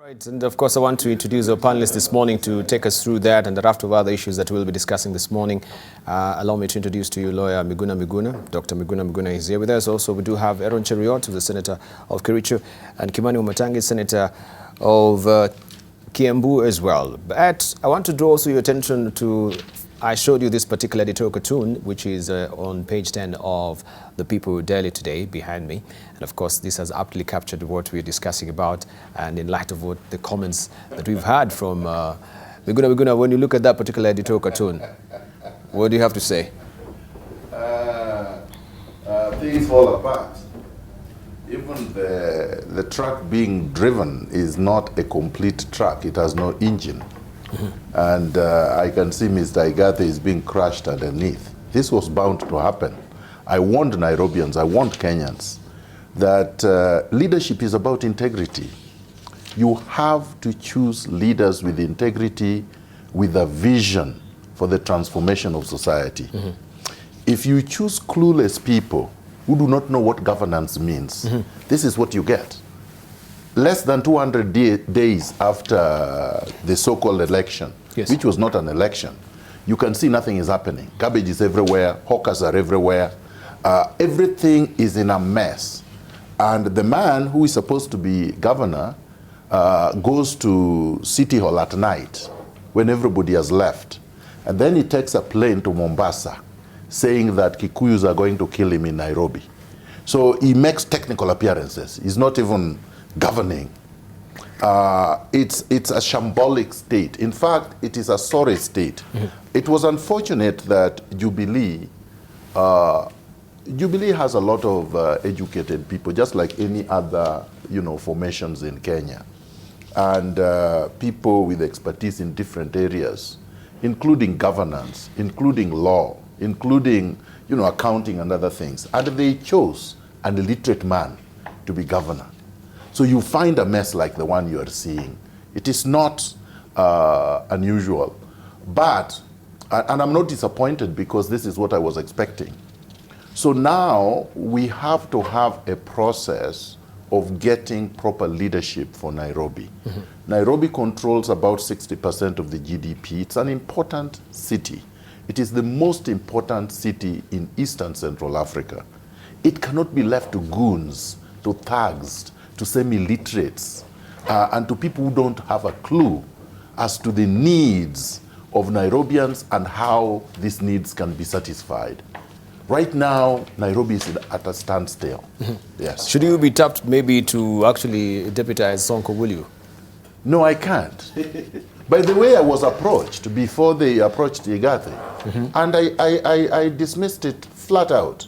Right, and of course I want to introduce our panelists this morning to take us through that and the raft of other issues that we'll be discussing this morning. Allow me to introduce to you lawyer Miguna. Dr. Miguna is here with us. Also, we do have Aaron Cheruiyot, who's the Senator of Kericho, and Kimani Wamatangi, Senator of Kiambu as well. But I want to draw also your attention to, I showed you this particular editorial cartoon, which is on page 10 of the People Daily today, behind me. And of course, this has aptly captured what we're discussing about, and in light of what the comments that we've had from Miguna, when you look at that particular editorial cartoon, what do you have to say? Things fall apart. Even the truck being driven is not a complete truck. It has no engine. And I can see Mr. Igathe is being crushed underneath. This was bound to happen. I warned Nairobians, I warned Kenyans, that leadership is about integrity. You have to choose leaders with integrity, with a vision for the transformation of society. If you choose clueless people who do not know what governance means, this is what you get. Less than 200 days after the so-called election, which was not an election, you can see nothing is happening. Garbage is everywhere, hawkers are everywhere, everything is in a mess. And the man who is supposed to be governor goes to City Hall at night when everybody has left. And then he takes a plane to Mombasa, saying that Kikuyus are going to kill him in Nairobi. So he makes technical appearances. He's not even governing. It's a shambolic state. In fact, it is a sorry state. It was unfortunate that Jubilee has a lot of educated people, just like any other, formations in Kenya, and people with expertise in different areas, including governance, including law, including accounting and other things. And they chose an illiterate man to be governor. So you find a mess like the one you are seeing. It is not unusual. But, and I'm not disappointed because this is what I was expecting. So now we have to have a process of getting proper leadership for Nairobi. Nairobi controls about 60% of the GDP. It's an important city. It is the most important city in Eastern Central Africa. It cannot be left to goons, to thugs, to semi-literates, and to people who don't have a clue as to the needs of Nairobians and how these needs can be satisfied. Right now, Nairobi is at a standstill. Yes. Should you be tapped maybe to actually deputize Sonko, will you? No, I can't. By the way, I was approached before they approached Igathe, and I dismissed it flat out.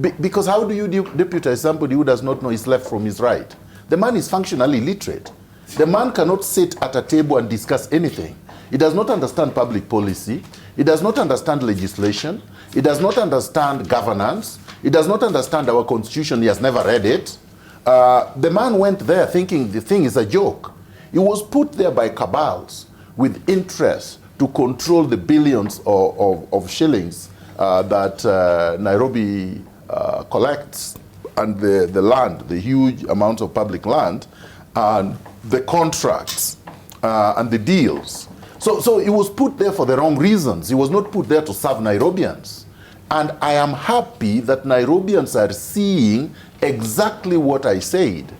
Because how do you deputize somebody who does not know his left from his right? The man is functionally illiterate. The man cannot sit at a table and discuss anything. He does not understand public policy. He does not understand legislation. He does not understand governance. He does not understand our constitution. He has never read it. The man went there thinking the thing is a joke. He was put there by cabals with interest to control the billions of shillings that Nairobi collects, and the land, the huge amounts of public land, and the contracts and the deals. So he was put there for the wrong reasons. He was not put there to serve Nairobians. And I am happy that Nairobians are seeing exactly what I said,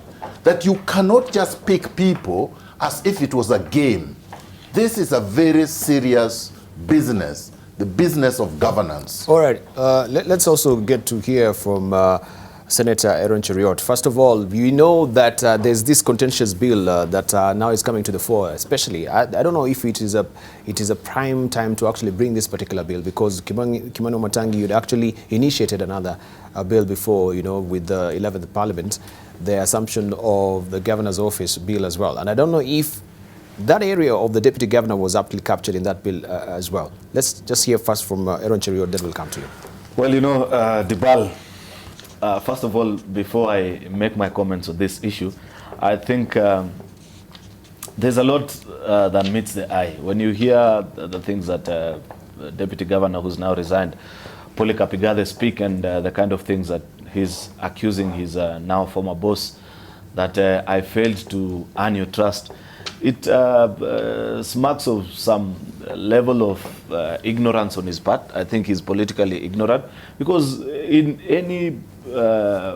that you cannot just pick people as if it was a game. This is a very serious business, the business of governance. All right, let's also get to hear from Senator Aaron Cheruiyot. First of all, we know that there's this contentious bill that now is coming to the fore, especially. I don't know if it is a prime time to actually bring this particular bill, because Kimani Wamatangi, you'd actually initiated another bill before, with the 11th Parliament, the assumption of the governor's office bill as well. And I don't know if that area of the deputy governor was aptly captured in that bill as well. Let's just hear first from Aaron Cheruiyot, then we'll come to you. Well, Debarl, first of all, before I make my comments on this issue, I think there's a lot that meets the eye. When you hear the things that the deputy governor who's now resigned, Polycarp Igathe, speak, and the kind of things that he's accusing his now former boss, that I failed to earn your trust, it smacks of some level of ignorance on his part. I think he's politically ignorant, because in any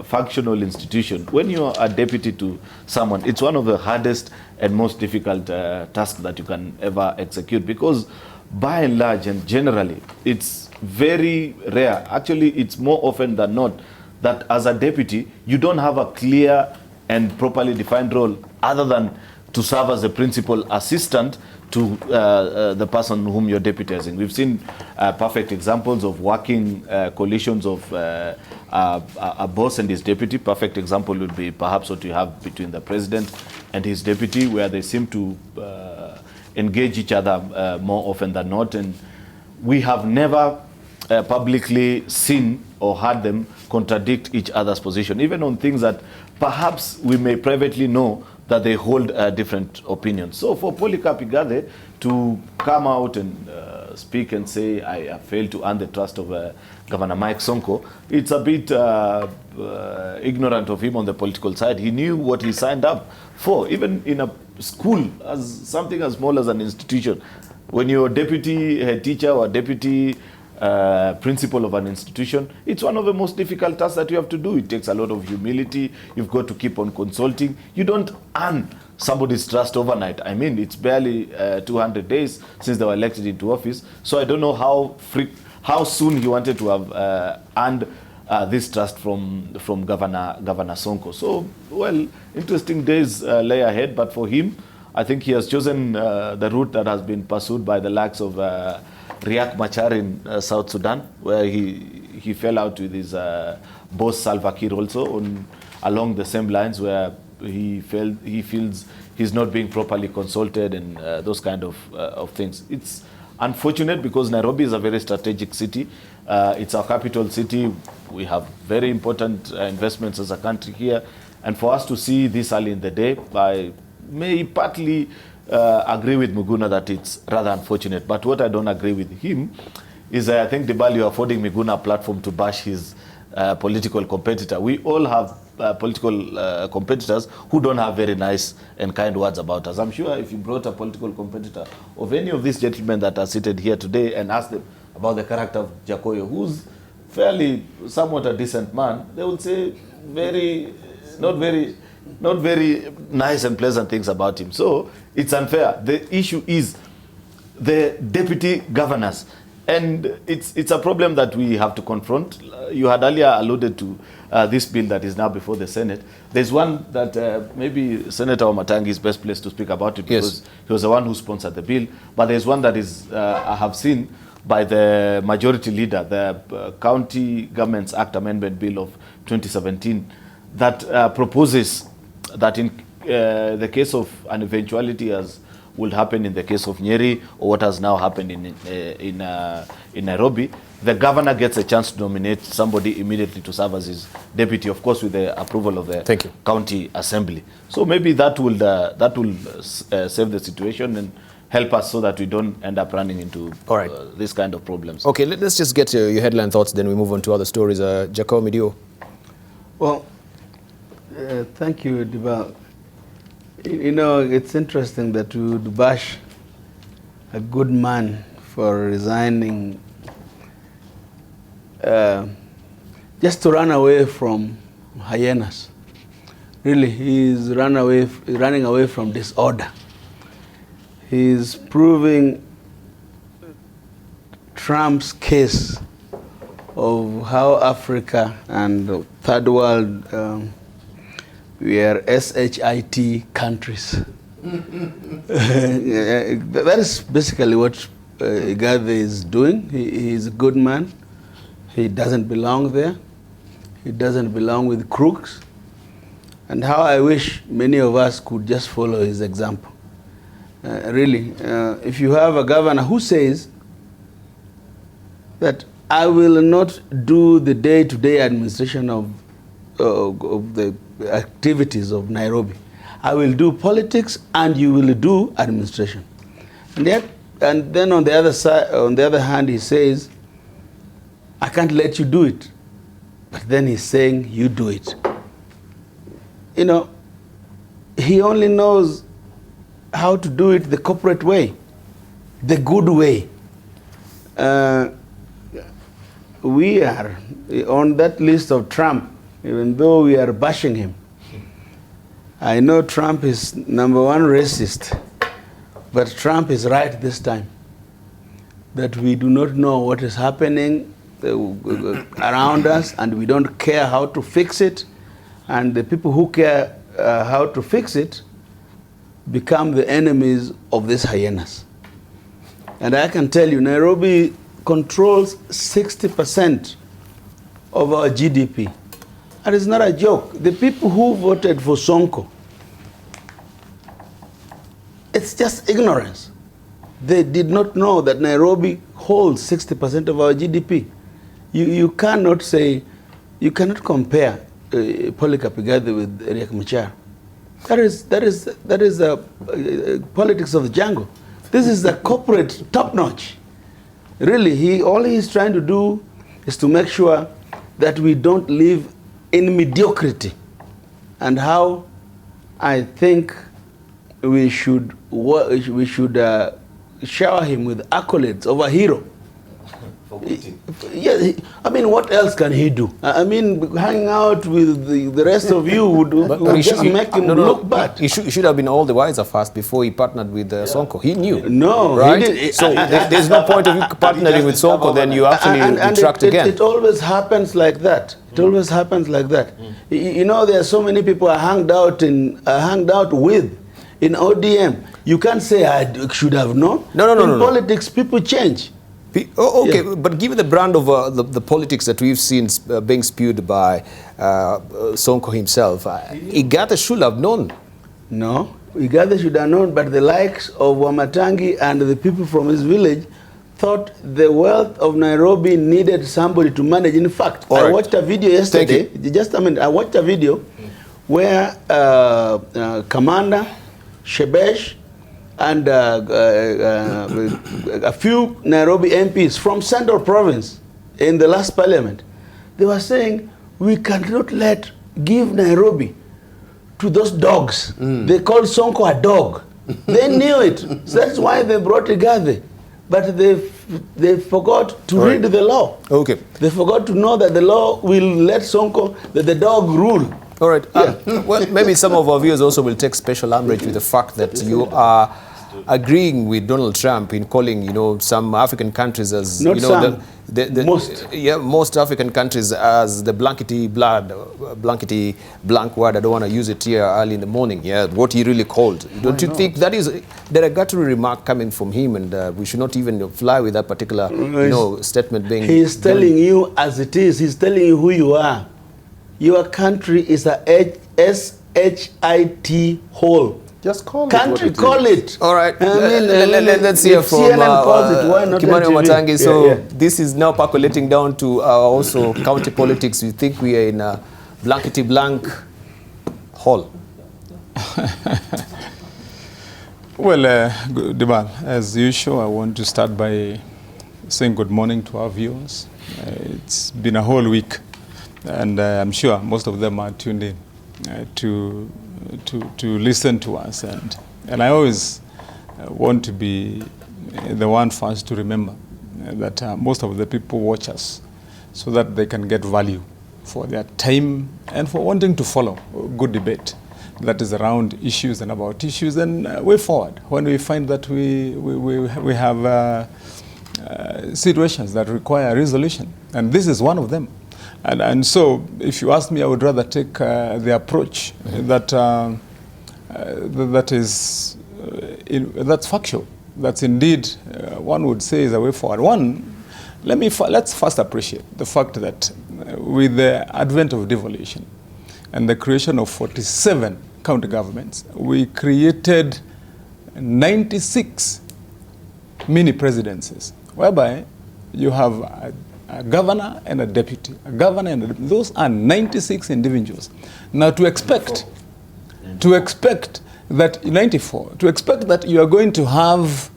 functional institution, when you are a deputy to someone, it's one of the hardest and most difficult tasks that you can ever execute, because by and large and generally, it's very rare. Actually, it's more often than not that as a deputy, you don't have a clear and properly defined role other than to serve as a principal assistant to the person whom you're deputizing. We've seen perfect examples of working coalitions of a boss and his deputy. Perfect example would be perhaps what you have between the president and his deputy, where they seem to engage each other more often than not. And we have never publicly seen or heard them contradict each other's position, even on things that perhaps we may privately know that they hold different opinions. So for Polycarp Igathe to come out and speak and say, I failed to earn the trust of Governor Mike Sonko, it's a bit ignorant of him on the political side. He knew what he signed up for, even in a school, as something as small as an institution. When you're deputy head teacher or deputy principal of an institution, it's one of the most difficult tasks that you have to do. It takes a lot of humility. You've got to keep on consulting. You don't earn somebody's trust overnight. I mean, it's barely 200 days since they were elected into office. So I don't know how soon he wanted to have earned this trust from Governor Sonko. So, well, interesting days lay ahead. But for him, I think he has chosen the route that has been pursued by the likes of Riek Machar in South Sudan, where he fell out with his boss Salva Kiir also along the same lines, where he feels he's not being properly consulted and those kind of things. It's unfortunate because Nairobi is a very strategic city. It's our capital city. We have very important investments as a country here. And for us to see this early in the day, I may partly agree with Miguna that it's rather unfortunate. But what I don't agree with him is I think Debarl, you're affording Miguna a platform to bash his political competitor. We all have political competitors who don't have very nice and kind words about us. I'm sure if you brought a political competitor of any of these gentlemen that are seated here today and asked them about the character of Jakoyo, who's fairly somewhat a decent man, they would say not very nice and pleasant things about him. So it's unfair. The issue is the deputy governors. And it's a problem that we have to confront. You had earlier alluded to this bill that is now before the Senate. There's one that maybe Senator Wamatangi is best placed to speak about it because he was the one who sponsored the bill. But there's one that is I have seen by the majority leader, the County Governments Act Amendment Bill of 2017, that proposes that in the case of an eventuality as will happen in the case of Nyeri or what has now happened in Nairobi, the governor gets a chance to nominate somebody immediately to serve as his deputy, of course with the approval of the county assembly. So maybe that will save the situation and help us so that we don't end up running into this kind of problems. Okay, let's just get your headline thoughts, then we move on to other stories. Jacob Midio. Well, thank you, Debarl. You know, it's interesting that we would bash a good man for resigning just to run away from hyenas. Really, he's running away from disorder. He's proving Trump's case of how Africa and the third world we are SHIT countries. That is basically what Igathe is doing. He's a good man. He doesn't belong there. He doesn't belong with crooks. And how I wish many of us could just follow his example. Really, if you have a governor who says that I will not do the day-to-day administration of the activities of Nairobi. I will do politics and you will do administration. And then on the other side, on the other hand, he says, I can't let you do it. But then he's saying, you do it. You know, he only knows how to do it the corporate way, the good way. We are on that list of Trump, even though we are bashing him. I know Trump is #1 racist, but Trump is right this time, that we do not know what is happening around us, and we don't care how to fix it, and the people who care how to fix it become the enemies of these hyenas. And I can tell you, Nairobi controls 60% of our GDP. And it's not a joke. The people who voted for Sonko, it's just ignorance. They did not know that Nairobi holds 60% of our GDP. You cannot say, you cannot compare Polycarp Igathe with Riek Machar. That is politics of the jungle. This is the corporate top-notch. Really, all he's trying to do is to make sure that we don't live in mediocrity. And how I think we should shower him with accolades of a hero. Yeah, I mean, what else can he do? I mean, hanging out with the rest of you would just make him look bad. He should have been all the wiser first before he partnered with Sonko. He knew. No, right? He did. So there's no point of you partnering with Sonko, then you actually detract again. It always happens like that. It always happens like that. You know, there are so many people I hanged out with in ODM. You can't say I should have known. No. In politics, people change. Okay, yeah. But given the brand of the politics that we've seen being spewed by Sonko himself, Igathe should have known. No, Igathe should have known, but the likes of Wamatangi and the people from his village thought the wealth of Nairobi needed somebody to manage. In fact, I watched a video yesterday, I watched a video where Commander Shebesh and a few Nairobi MPs from Central Province in the last parliament, they were saying, we cannot give Nairobi to those dogs. They called Sonko a dog. They knew it. So that's why they brought Igathe. But they forgot to read the law. Okay. They forgot to know that the law will let Sonko, that the dog rule. All right. Well, maybe some of our viewers also will take special umbrage with the fact that you are agreeing with Donald Trump in calling, some African countries as, most African countries as the blankety blank word. I don't want to use it here early in the morning. Yeah, what he really called. Don't you think that is a derogatory remark coming from him, and we should not even fly with that particular, statement being? He is telling you as it is. He's telling you who you are. Your country is a SHIT hole. Just call it. Country, call it. All right. Let's hear from Kimani Wamatangi. So this is now percolating down to also county politics. You think we are in a blankety blank hole? Well, Debarl, as usual, I want to start by saying good morning to our viewers. It's been a whole week, and I'm sure most of them are tuned in to listen to us, and I always want to be the one first to remember that most of the people watch us so that they can get value for their time and for wanting to follow good debate that is around issues and about issues and way forward when we find that we have situations that require resolution, and this is one of them. And so, if you ask me, I would rather take the approach that's factual. That's indeed one would say is a way forward. Let's first appreciate the fact that with the advent of devolution and the creation of 47 county governments, we created 96 mini presidencies, whereby you have a governor and a deputy, those are 96 individuals. Now to expect that 94, to expect that you are going to have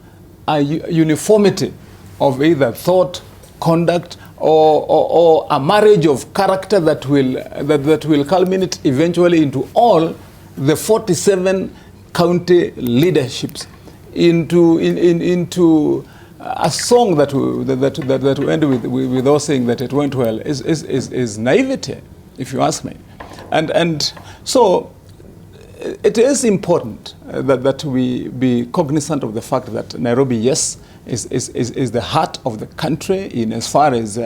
a uniformity of either thought, conduct, or a marriage of character that will culminate eventually into all the 47 county leaderships into a song that we end with all saying that it went well is naivety, if you ask me. And so it is important that we be cognizant of the fact that Nairobi, yes, is the heart of the country in as far as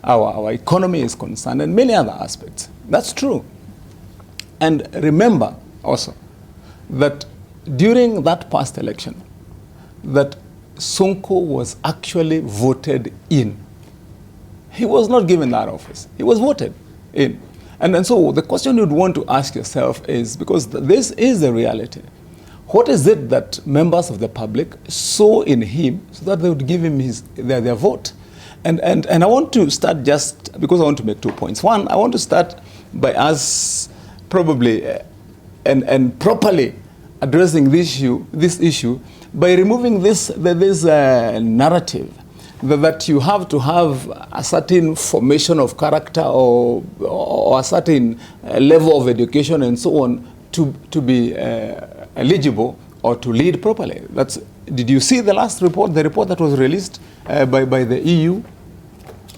our economy is concerned and many other aspects. That's true. And remember also that during that past election, that Sonko was actually voted in. He was not given that office. He was voted in. And so the question you'd want to ask yourself is, because this is the reality, what is it that members of the public saw in him so that they would give him their vote? And I want to start just, because I want to make 2 points. One, I want to start by us probably and properly addressing this issue by removing this narrative that you have to have a certain formation of character or a certain level of education and so on to be eligible or to lead properly. Did you see the last report, the report that was released by the EU?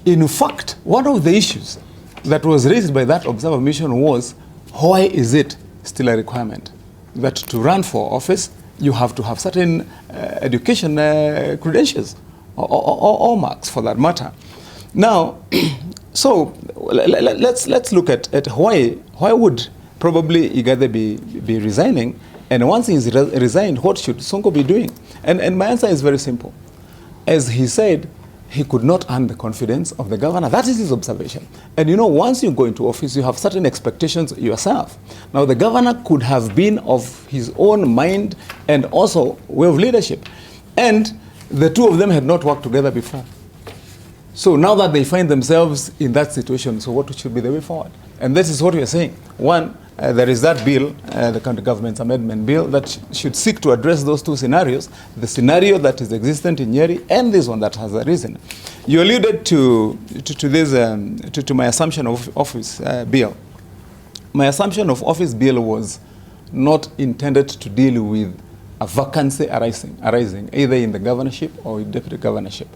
In fact, one of the issues that was raised by that observer mission was, why is it still a requirement that to run for office you have to have certain education credentials or marks for that matter? Now, so let's look at why would probably Igathe be resigning, and once he's resigned, what should Sonko be doing? And my answer is very simple. As he said, he could not earn the confidence of the governor. That is his observation. And you know, once you go into office, you have certain expectations yourself. Now, the governor could have been of his own mind and also way of leadership. And the two of them had not worked together before. So now that they find themselves in that situation, so what should be the way forward? And this is what we are saying. One, there is that bill, the County Government's Amendment Bill, that should seek to address those two scenarios, the scenario that is existent in Nyeri and this one that has arisen. You alluded to this, to my assumption of office bill. My assumption of office bill was not intended to deal with a vacancy arising either in the governorship or in deputy governorship.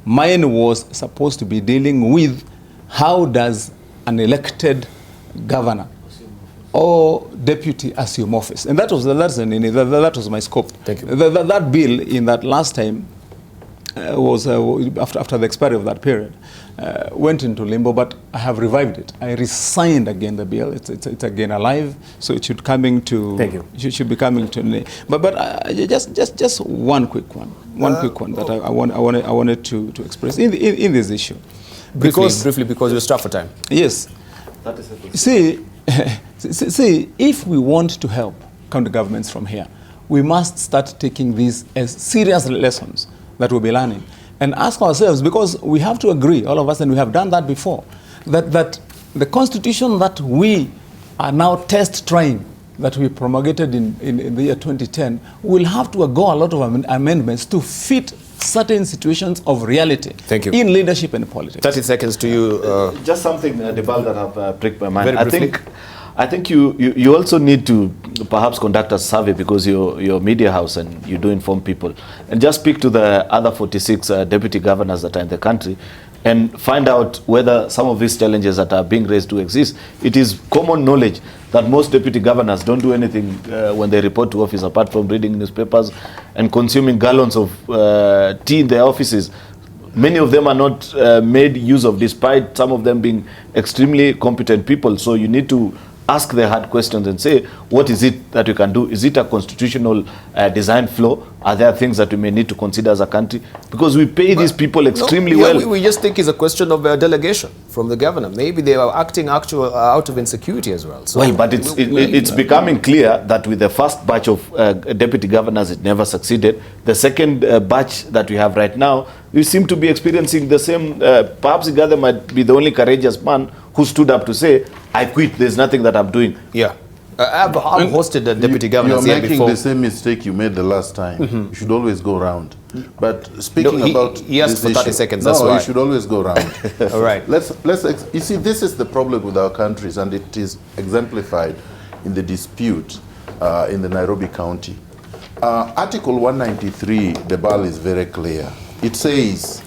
Mine was supposed to be dealing with how does an elected governor or deputy assume office. And that was my scope. Thank you. That bill in that last time was, after the expiry of that period, went into limbo, but I have revived it. I resigned again the bill. It's again alive, so it should coming to. Thank you. It should be coming to. But just one quick one. Quick one that I wanted to express in this issue. Briefly, because we're strapped for time. Yes. See, if we want to help county governments from here, we must start taking these as serious lessons that we'll be learning and ask ourselves, because we have to agree, all of us, and we have done that before, that the constitution that we are now trying, that we promulgated in the year 2010, will have to go a lot of amendments to fit certain situations of reality. Thank you. In leadership and politics. 30 seconds to you. Just something, Debarl, that have pricked my mind. Very briefly. I think you also need to perhaps conduct a survey, because you're a media house and you do inform people, and just speak to the other 46 deputy governors that are in the country and find out whether some of these challenges that are being raised do exist. It is common knowledge that most deputy governors don't do anything when they report to office apart from reading newspapers and consuming gallons of tea in their offices. Many of them are not made use of, despite some of them being extremely competent people. So you need to ask the hard questions and say, what is it that we can do? Is it a constitutional design flaw? Are there things that we may need to consider as a country? Because we pay these people extremely well. We just think it's a question of delegation from the governor. Maybe they are acting out of insecurity as well. So well, but it's becoming clear that with the first batch of deputy governors, it never succeeded. The second batch that we have right now, we seem to be experiencing the same. Perhaps Igathe might be the only courageous man who stood up to say, I quit, there's nothing that I'm doing. Yeah. I've hosted the deputy governors here before. You're making the same mistake you made the last time. You should always go round. But speaking about he asked for 30 seconds, no, that's why. You should always go round. All right. You see, this is the problem with our countries, and it is exemplified in the dispute in the Nairobi County. Article 193, Debarl, is very clear. It says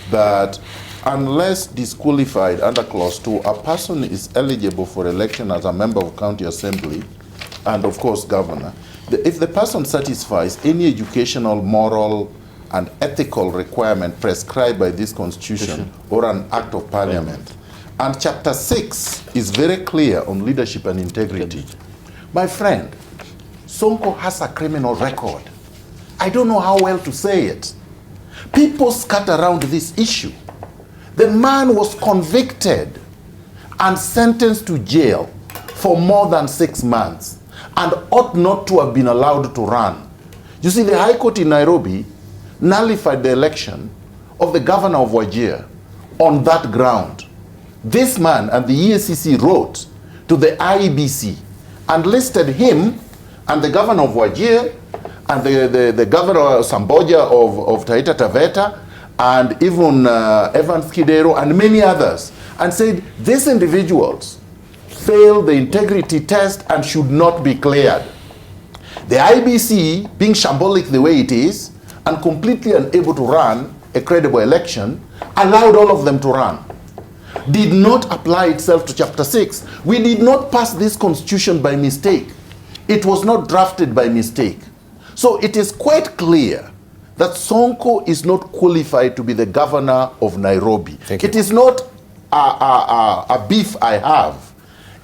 that unless disqualified under Clause 2, a person is eligible for election as a member of County Assembly and, of course, Governor, if the person satisfies any educational, moral, and ethical requirement prescribed by this Constitution or an Act of Parliament. And Chapter 6 is very clear on leadership and integrity. My friend, Sonko has a criminal record. I don't know how well to say it. People scatter around this issue. The man was convicted and sentenced to jail for more than 6 months and ought not to have been allowed to run. You see, the High Court in Nairobi nullified the election of the governor of Wajir on that ground. This man and the EACC wrote to the IEBC and listed him and the governor of Wajir and the governor Samboja of Taita Taveta and even Evans Kidero and many others, and said these individuals failed the integrity test and should not be cleared. The IEBC, being shambolic the way it is and completely unable to run a credible election, allowed all of them to run. Did not apply itself to Chapter 6. We did not pass this Constitution by mistake. It was not drafted by mistake. So it is quite clear that Sonko is not qualified to be the governor of Nairobi. Thank you. It is not a beef I have.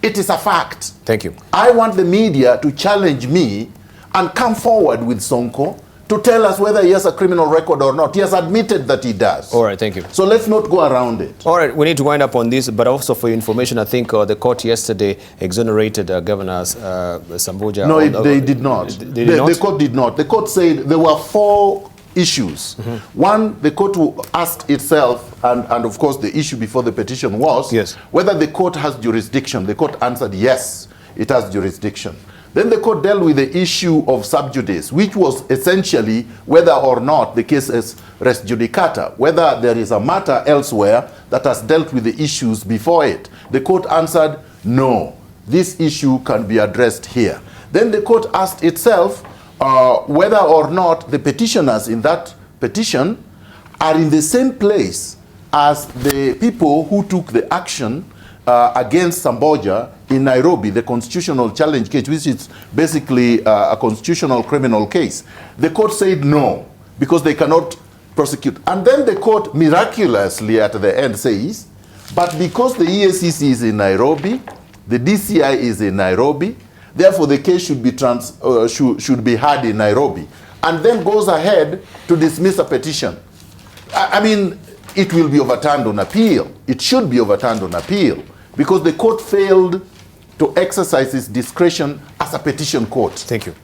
It is a fact. Thank you. I want the media to challenge me and come forward with Sonko to tell us whether he has a criminal record or not. He has admitted that he does. All right, thank you. So let's not go around it. All right, we need to wind up on this, but also for your information, I think the court yesterday exonerated Governor Samboja. No, they did not. The court did not. The court said there were 4 issues. One, the court asked itself, and of course the issue before the petition was whether the court has jurisdiction. The court answered yes, it has jurisdiction. Then the court dealt with the issue of sub judice, which was essentially whether or not the case is res judicata, whether there is a matter elsewhere that has dealt with the issues before it. The court answered no, this issue can be addressed here. Then the court asked itself whether or not the petitioners in that petition are in the same place as the people who took the action against Samboja in Nairobi, the constitutional challenge case, which is basically a constitutional criminal case. The court said no, because they cannot prosecute. And then the court miraculously at the end says, but because the EACC is in Nairobi, the DCI is in Nairobi, therefore the case should be heard in Nairobi. And then goes ahead to dismiss a petition. I mean, it will be overturned on appeal. It should be overturned on appeal, because the court failed to exercise its discretion as a petition court. Thank you.